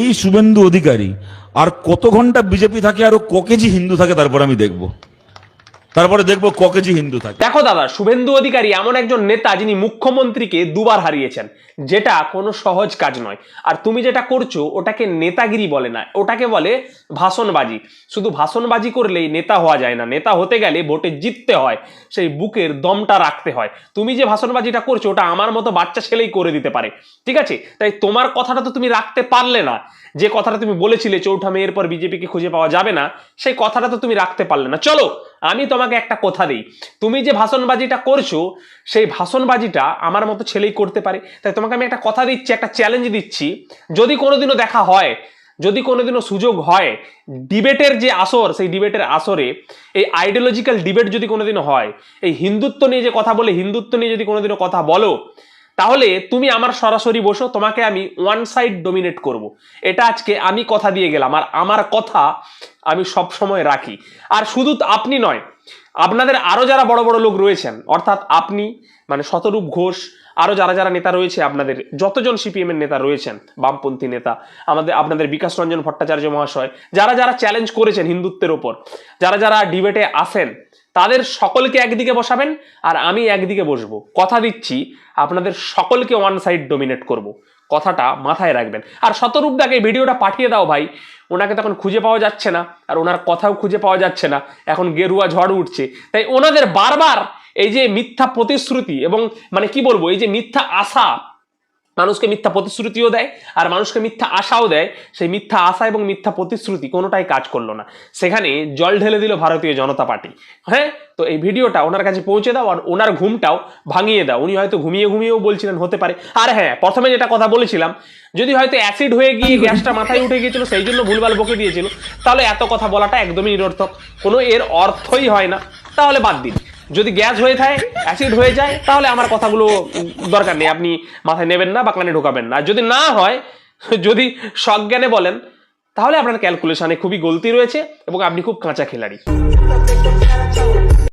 এই শুভেন্দু অধিকারী আর কত ঘন্টা বিজেপি থাকে আর ক কেজি হিন্দু থাকে তারপর আমি দেখবো, তারপরে দেখবো ক কেজি হিন্দু থাকে। দেখো দাদা, শুভেন্দু অধিকারী এমন একজন নেতা যিনি মুখ্যমন্ত্রীকে দুবার হারিয়েছেন, যেটা কোনো সহজ কাজ নয়। আর তুমি যেটা করছো ওটাকে নেতাগিরি বলে না, ওটাকে বলে ভাষণবাজি। শুধু ভাষণবাজি করলেই নেতা হওয়া যায় না, নেতা হতে গেলে ভোটে জিততে হয়, সেই বুকের দমটা রাখতে হয়। তুমি যে ভাষণবাজিটা করছো ওটা আমার মতো বাচ্চা ছেলেই করে দিতে পারে, ঠিক আছে? তাই তোমার কথাটা তো তুমি রাখতে পারলে না। যে কথাটা তুমি বলেছিলে চৌঠা মেয়ের পর বিজেপিকে খুঁজে পাওয়া যাবে না, সেই কথাটা তো তুমি রাখতে পারলে না। চলো আমি তোমাকে একটা কথা দিই, তুমি যে ভাষণবাজিটা করছো সেই ভাষণবাজিটা আমার মতো ছেলেই করতে পারে। তাই তোমাকে আমি একটা কথা দিচ্ছি, একটা চ্যালেঞ্জ দিচ্ছি, যদি কোনোদিনও দেখা হয়, যদি কোনোদিনও সুযোগ হয়, ডিবেটের যে আসর, সেই ডিবেটের আসরে এই আইডিওলজিক্যাল ডিবেট যদি কোনোদিনও হয়, এই হিন্দুত্ব নিয়ে যে কথা বলে, হিন্দুত্ব নিয়ে যদি কোনোদিনও কথা বলো, তাহলে তুমি আমার সরাসরি বসো, তোমাকে আমি ওয়ান সাইড ডোমিনেট করব। এটা আজকে আমি কথা দিয়ে গেলাম, আর আমার কথা আমি সব সময় রাখি। আর শুধু আপনি নয়, আপনাদের আরো যারা বড় বড় লোক রয়েছেন, অর্থাৎ আপনি মানে শতরূপ ঘোষ, আরো যারা যারা নেতা রয়েছে, আপনাদের যতজন সিপিএম এর নেতা রয়েছেন, বামপন্থী নেতা, আপনাদের বিকাশ রঞ্জন ভট্টাচার্য মহাশয়, যারা যারা চ্যালেঞ্জ করেছেন হিন্দুত্বের ওপর, যারা যারা ডিবেটে আসেন, তাদের সকলকে একদিকে বসাবেন আর আমি একদিকে বসবো। কথা দিচ্ছি আপনাদের সকলকে ওয়ান সাইড ডোমিনেট করব, কথাটা মাথায় রাখবেন। আর শতরূপদাকে ভিডিওটা পাঠিয়ে দাও ভাই, ওনাকে তখন খুঁজে পাওয়া যাচ্ছে না, আর ওনার কথাও খুঁজে পাওয়া যাচ্ছে না, এখন গেরুয়া ঝড় উঠছে। তাই ওনাদের বারবার এই যে মিথ্যা প্রতিশ্রুতি এবং মানে কি বলবো, এই যে মিথ্যা আশা, মানুষকে মিথ্যা প্রতিশ্রুতিও দেয় আর মানুষকে মিথ্যা আশাও দেয়, সেই মিথ্যা আশা এবং মিথ্যা প্রতিশ্রুতি কোনোটাই কাজ করলো না, সেখানে জল ঢেলে দিল ভারতীয় জনতা পার্টি। হ্যাঁ, তো এই ভিডিওটা ওনার কাছে পৌঁছে দাও আর ওনার ঘুমটাও ভাঙিয়ে দাও। উনি হয়তো ঘুমিয়ে ঘুমিয়েও বলছিলেন, হতে পারে। আর হ্যাঁ, প্রথমে যেটা কথা বলেছিলাম, যদি হয়তো অ্যাসিড হয়ে গিয়ে গ্যাসটা মাথায় উঠে গিয়েছিল, সেই জন্য ভুলভাল বকে দিয়েছিল, তাহলে এত কথা বলাটা একদমই নিরর্থক, কোনো এর অর্থই হয় না। তাহলে বাদ দিন। যদি গ্যাস হয়ে থাকে, অ্যাসিড হয়ে যায়, তাহলে আমার কথাগুলো দরকার নেই, আপনি মাথায় নেবেন না বা কানে ঢোকাবেন না। যদি না হয়, যদি সজ্ঞানে বলেন, তাহলে আপনার ক্যালকুলেশনে খুবই গলতি রয়েছে এবং আপনি খুব কাঁচা খেলাড়ি।